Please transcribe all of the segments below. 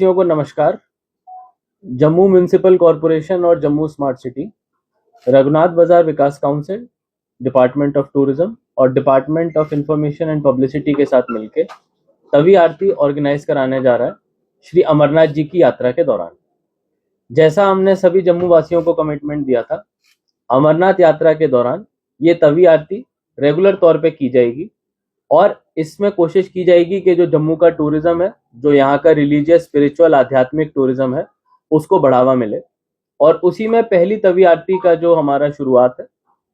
वासियों को नमस्कार। जम्मू म्युनिसिपल कॉरपोरेशन और जम्मू स्मार्ट सिटी, रघुनाथ बाजार विकास काउंसिल, डिपार्टमेंट ऑफ टूरिज्म और department of information and publicity के साथ मिलकर तवी आरती ऑर्गेनाइज कराने जा रहा है श्री अमरनाथ जी की यात्रा के दौरान। जैसा हमने सभी जम्मू वासियों को कमिटमेंट दिया था, अमरनाथ यात्रा के दौरान ये तवी आरती रेगुलर तौर पे की जाएगी और इसमें कोशिश की जाएगी कि जो जम्मू का टूरिज्म है, जो यहाँ का रिलीजियस स्पिरिचुअल आध्यात्मिक टूरिज्म है, उसको बढ़ावा मिले। और उसी में पहली तवी आरती का जो हमारा शुरुआत है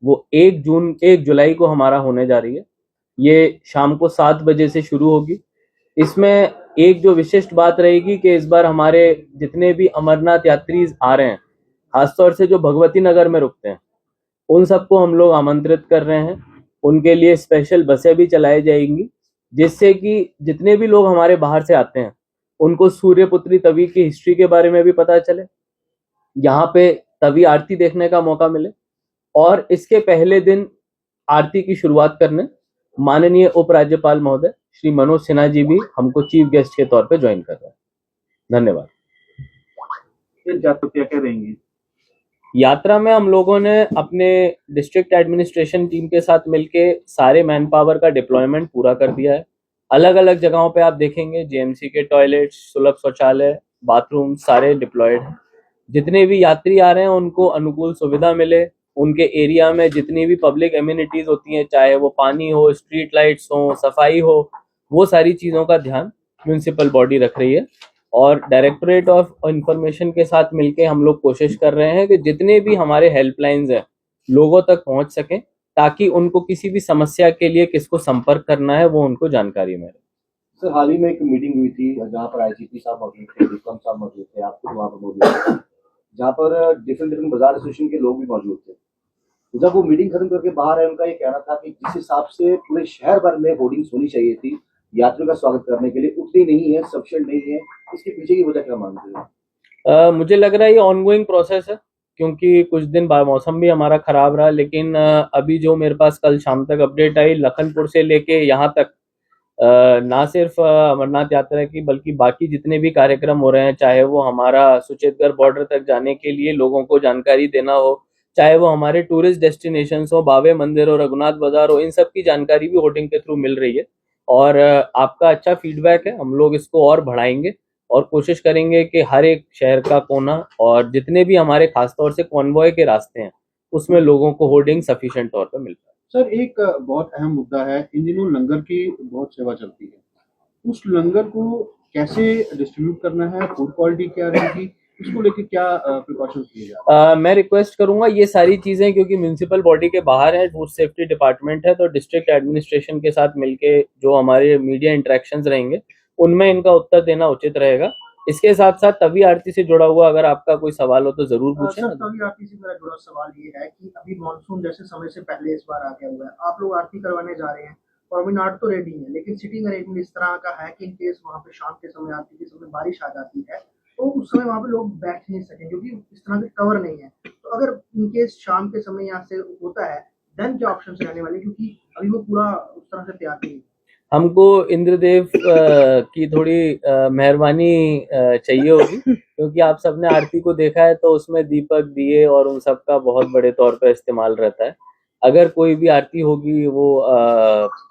वो 1 जुलाई को हमारा होने जा रही है। ये शाम को 7 बजे से शुरू होगी। इसमें एक जो विशिष्ट बात रहेगी कि इस बार हमारे जितने भी अमरनाथ यात्री आ रहे हैं, खासतौर से जो भगवती नगर में रुकते हैं, उन सबको हम लोग आमंत्रित कर रहे हैं। उनके लिए स्पेशल बसें भी चलाई जाएंगी, जिससे कि जितने भी लोग हमारे बाहर से आते हैं उनको सूर्यपुत्री तवी की हिस्ट्री के बारे में भी पता चले, यहाँ पे तवी आरती देखने का मौका मिले। और इसके पहले दिन आरती की शुरुआत करने माननीय उपराज्यपाल महोदय श्री मनोज सिन्हा जी भी हमको चीफ गेस्ट के तौर पे ज्वाइन कर रहे हैं। धन्यवाद। क्या क्या रहेंगी यात्रा में? हम लोगों ने अपने डिस्ट्रिक्ट एडमिनिस्ट्रेशन टीम के साथ मिलके सारे मैन पावर का डिप्लॉयमेंट पूरा कर दिया है। अलग अलग जगहों पे आप देखेंगे जेएमसी के टॉयलेट्स, सुलभ शौचालय, बाथरूम सारे डिप्लॉयड हैं। जितने भी यात्री आ रहे हैं उनको अनुकूल सुविधा मिले। उनके एरिया में जितनी भी पब्लिक एमिनिटीज होती हैं, चाहे वो पानी हो, स्ट्रीट लाइट्स हो, सफाई हो, वो सारी चीज़ों का ध्यान म्यूनिसिपल बॉडी रख रही है। और डायरेक्टोरेट ऑफ इंफॉर्मेशन के साथ मिलके हम लोग कोशिश कर रहे हैं कि जितने भी हमारे हेल्पलाइंस हैं लोगों तक पहुंच सकें, ताकि उनको किसी भी समस्या के लिए किसको संपर्क करना है वो उनको जानकारी मिले। सर, हाल ही में एक मीटिंग हुई थी जहाँ पर आईजीपी साहब मौजूद थे, विक्रम साहब मौजूद थे, आप खुद वहाँ पर मौजूद थे, जहाँ पर डिफरेंट बाजार एसोसिएशन के लोग भी मौजूद थे। जब वो मीटिंग खत्म करके बाहर आए, उनका ये कहना था कि जिस हिसाब से पूरे शहर भर में होर्डिंग्स होनी चाहिए थी यात्रियों का स्वागत करने के लिए, उतनी नहीं है, सफिशिएंट नहीं है। इसके पीछे की वजह क्या मानते हैं? मुझे लग रहा है ये ऑनगोइंग प्रोसेस है, क्योंकि कुछ दिन बाद मौसम भी हमारा खराब रहा। लेकिन अभी जो मेरे पास कल शाम तक अपडेट आई, लखनपुर से लेके यहाँ तक ना सिर्फ अमरनाथ यात्रा की बल्कि बाकी जितने भी कार्यक्रम हो रहे हैं, चाहे वो हमारा सुचेतगढ़ बॉर्डर तक जाने के लिए लोगों को जानकारी देना हो, चाहे वो हमारे टूरिस्ट डेस्टिनेशन हो, बावे मंदिर हो, रघुनाथ बाजार हो, इन सब की जानकारी भी होर्डिंग के थ्रू मिल रही है। और आपका अच्छा फीडबैक है, हम लोग इसको और बढ़ाएंगे और कोशिश करेंगे कि हर एक शहर का कोना और जितने भी हमारे खासतौर से कॉन्वॉय के रास्ते हैं उसमें लोगों को होर्डिंग सफिशिएंट तौर पर मिल पाए। सर, एक बहुत अहम मुद्दा है, इन दिनों लंगर की बहुत सेवा चलती है। उस लंगर को कैसे डिस्ट्रीब्यूट करना है, फूड क्वालिटी क्या रहेगी, इसको लेके क्या प्रिकॉशन किए जाए? मैं रिक्वेस्ट करूंगा ये सारी चीजें, क्योंकि म्यूनिसिपल बॉडी के बाहर है, फूड सेफ्टी डिपार्टमेंट है, तो डिस्ट्रिक्ट एडमिनिस्ट्रेशन के साथ मिलके जो हमारे मीडिया इंटरेक्शंस रहेंगे उनमें इनका उत्तर देना उचित रहेगा। इसके साथ साथ तवी आरती से जुड़ा हुआ अगर आपका कोई सवाल हो तो जरूर पूछें। सर, तवी आरती से मेरा जुड़ा सवाल ये है कि अभी मॉनसून जैसे समय से पहले इस बार आ गया हुआ है, आप लोग आरती करवाने जा रहे हैं, प्रॉमिनार्ड तो रेडी है, लेकिन सिटिंग अरेंजमेंट इस तरह का है कि इन केस वहाँ पे शाम के समय आरती के समय बारिश आ जाती है तो उस समय वहाँ पे लोग बैठ नहीं सकें, क्योंकि इस तरह के कवर नहीं है। तो अगर इन केस शाम के समय यहाँ से होता है देन क्या ऑप्शन रहने वाले, क्योंकि अभी वो पूरा उस तरह से तैयार नहीं है। हमको इंद्रदेव की थोड़ी मेहरबानी चाहिए होगी, क्योंकि आप सबने आरती को देखा है तो उसमें दीपक, दिए और उन सब का बहुत बड़े तौर पर इस्तेमाल रहता है। अगर कोई भी आरती होगी वो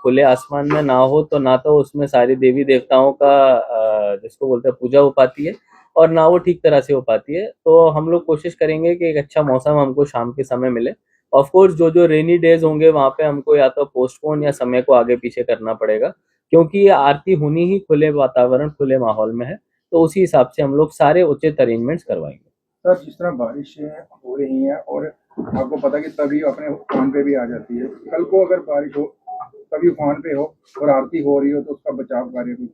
खुले आसमान में ना हो तो ना तो उसमें सारे देवी देवताओं का जिसको बोलते हैं पूजा हो पाती है और ना वो ठीक तरह से हो पाती है। तो हम लोग कोशिश करेंगे कि एक अच्छा मौसम हमको शाम के समय मिले। ऑफ कोर्स जो रेनी डेज होंगे वहाँ पे हमको या तो पोस्टपोन या समय को आगे पीछे करना पड़ेगा, क्योंकि ये आरती होनी ही खुले वातावरण, खुले माहौल में है, तो उसी हिसाब से हम लोग सारे उचित अरेंजमेंट्स करवाएंगे। सर, जिस तरह बारिशें हो रही हैं और आपको पता कि तभी अपने उफान पे भी आ जाती है, कल को अगर बारिश हो, तभी उफान पे हो और आरती हो रही हो तो उसका बचाव कार्य भी?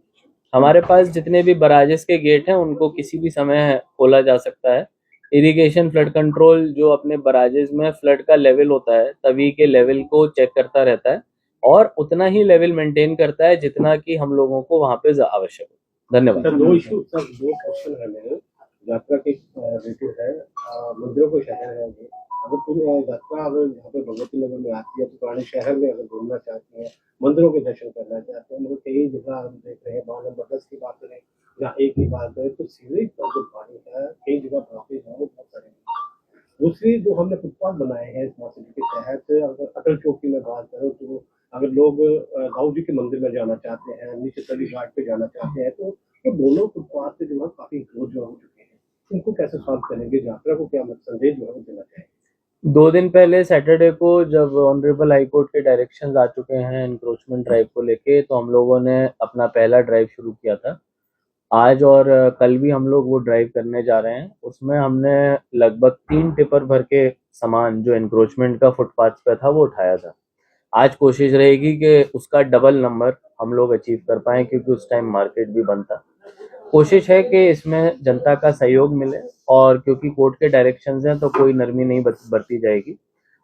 हमारे पास जितने भी बराजेस के गेट हैं उनको किसी भी समय खोला जा सकता है। इरिगेशन फ्लड कंट्रोल जो अपने बराजेस में फ्लड का लेवल होता है तभी के लेवल को चेक करता रहता है और उतना ही लेवल मेंटेन करता है जितना कि हम लोगों को वहाँ पे आवश्यक हो। धन्यवाद। सर, दो क्वेश्चन है मेरे। यात्रा के रिलेटेड है, मंदिरों को शहर है। अगर पूरी यात्रा अगर यहाँ पे भगवती नगर में आती है तो पुराने शहर में अगर घूमना चाहते हैं, मंदिरों के दर्शन करना चाहते हैं, मतलब कई जगह हम देख रहे हैं, 9 नंबर 10 की बात करें जहाँ एक ही बात है तो सीवरेज का जो पानी है कई जगह ब्लॉकेज है वो बहुत सारे हैं। दूसरी जो हमने फुटपाथ बनाए हैं स्मार्ट सिटी के तहत, अगर अटल चौक की मैं बात करूँ तो अगर लोग दाऊ जी के मंदिर में जाना चाहते हैं, नीचे तली घाट पे जाना चाहते हैं, तो वो दोनों फुटपाथ से जो है काफी ग्रोथ जो हो चुके हैं। इनको कैसे सॉल्व करेंगे? यात्रा को क्या संदेश जो है वो देना चाहिए? 2 दिन पहले सैटरडे को जब ऑनरेबल हाई कोर्ट के डायरेक्शंस आ चुके हैं इंक्रोचमेंट ड्राइव को लेके, तो हम लोगों ने अपना पहला ड्राइव शुरू किया था। आज और कल भी हम लोग वो ड्राइव करने जा रहे हैं। उसमें हमने लगभग 3 टिपर भर के सामान जो इंक्रोचमेंट का फुटपाथ पे था वो उठाया था। आज कोशिश रहेगी कि उसका डबल नंबर हम लोग अचीव कर पाएं, क्योंकि उस टाइम मार्केट भी बंद था। कोशिश है कि इसमें जनता का सहयोग मिले, और क्योंकि कोर्ट के डायरेक्शंस हैं तो कोई नरमी नहीं बरती जाएगी।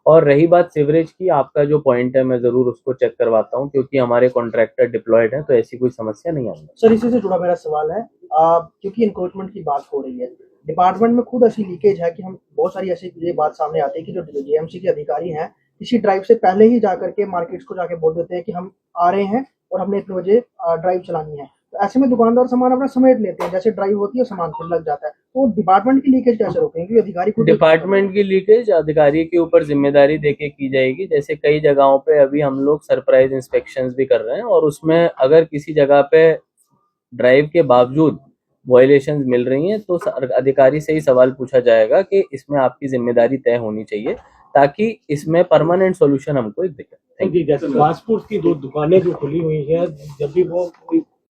और रही बात सीवरेज की, आपका जो पॉइंट है मैं ज़रूर उसको चेक करवाता हूं, क्योंकि हमारे कॉन्ट्रैक्टर डिप्लॉयड हैं, तो ऐसी कोई समस्या नहीं आएगी। सर इसी से जुड़ा मेरा सवाल है, क्योंकि इंक्रोचमेंट की बात हो रही है, डिपार्टमेंट में खुद ऐसी लीकेज है कि हम बहुत सारी ऐसी ये बात सामने आती है कि जो जेएमसी के अधिकारी हैं इसी ड्राइव से पहले ही जाकर के मार्केट्स को जाके बोल देते हैं कि हम आ रहे हैं और हमने इतने बजे ड्राइव चलानी है। तो ऐसे में दुकानदार सामान अपना समेट लेते हैं, जैसे ड्राइव होती है सामान फिर लग जाता है। तो डिपार्टमेंट की लीकेज कैसे रोकेंगे? क्योंकि अधिकारी खुद डिपार्टमेंट की लीकेज अधिकारी के ऊपर जिम्मेदारी देके की जाएगी। जैसे कई जगहों पे अभी हम लोग सरप्राइज इंस्पेक्शंस भी कर रहे हैं, और उसमें अगर किसी जगह पे ड्राइव के बावजूद वायलेशंस मिल रही हैं तो अधिकारी से ही सवाल पूछा जाएगा कि इसमें आपकी जिम्मेदारी तय होनी चाहिए, ताकि इसमें परमानेंट सॉल्यूशन हमको एक दिखे। जैसे फास्ट फूड की जो दुकानें जो खुली हुई हैं, जब भी वो कोई